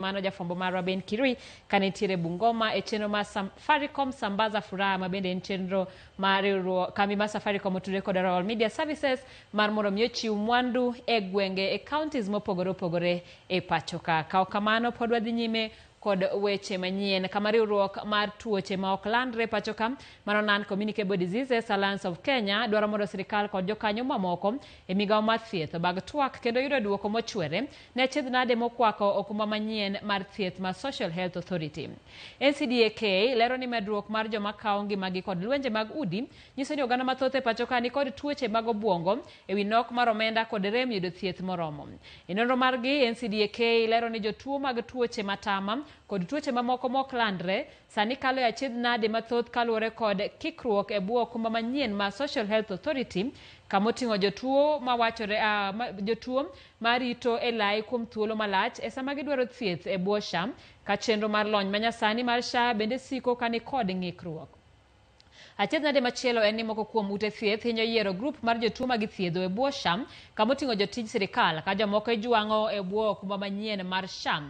Mano jafwambo marwa Ben Kirui kanitiere Bungoma e chenro mar Safaricom Sambaza Furaha mabende en chenro mar kambi mar Safaricom otudore kod Royal Media Services mar mondo mi ochiw mwandu e gwenge e counties mopogore opogore e pacho ka. Kao kamano pod wadhi nyime kod weche manyien kama riwruok mar tuoche ma ok landre pacho ka mano Non-Communicable Diseases Alliance of Kenya dwaro mondo sirikal kod jokanyo mamoko e migawo mar thieth bag twak kendo yudo duoko mochwere ne achiedh nade mokwako okumba manyien mar thieth mar Social Health Authority. NCDAK lero ni medruok mar joma kawo ngimagi kod lwenje mag udi nyiso ni oganda mathoth e pacho ka ni kod tuoche mag obwongo e wi nok mar omenda kod rem yudo thieth moromo. E nonro margi NCDAK lero ni jotuo mag tuoche matama kod tuoche mamoko mok landre sani kalo achiedh nade mathoth kaluwore kod kikruok e bwo okumba manyien mar Social Health Authority kamoting'o jotuo mawachore jotuo marito e lai kuom thuolo malach e sama gidwaro thieth e bwo SHA ka chenro mar lony manyasani mar SHA bende siko kani kod ng'ikruok. Achiedh nade machielo en ni moko kuom ute thieth hinyo yiero grup mar jotuo mag thiedho e bwo SHA kamoting'o jotij sirikal ka jomoko ijwang'o e bwo okumba manyien mar SHA.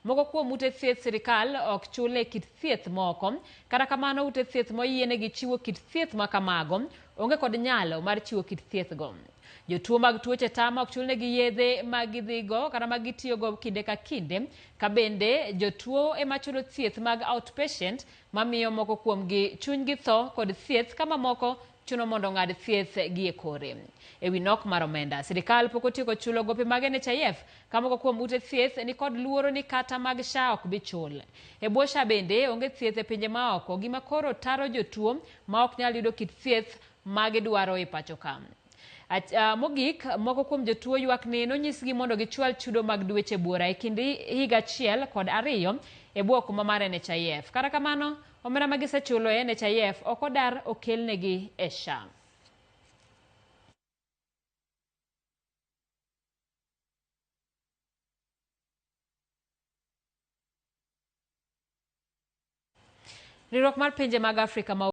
Moko kuom ute thieth sirikal ok chule kit thieth moko, kata kamano ute thieth moyienegi chiwo kit thieth ma kamago onge kod nyalo mar chiwo kit thieth go. Jotuo mag tuoche tama ok chulnegi yedhe magidhigo kata magitiyogo kinde ka kinde, ka bende jotuo ema chulo thieth mag outpatient mamiyo moko kuomgi chunygi tho kod thieth kama moko chuno mondo ng'ad thieth gi e kore. E wi nok mar omenda, sirikal pok otieko chulo gope mag NHIF ka moko kuom ute thieth ni kod luoro ni kata mag SHA ok bi chul. E bwo SHA bende onge thieth e pinje maoko gima koro taro jotuo ma ok nyal yudo kit thieth magidwaro e pacho ka. Mogik, moko kuom jotuo ywak ni nonyisgi mondo gichwal chudo mag dweche buora e kind higa 1 kod 2 e bwo okumba mar NHIF. Kata kamano, omenda ma gisechulo e NHIF ok odar okelnegi e SHA. Riwruok mar pinje mag Afrika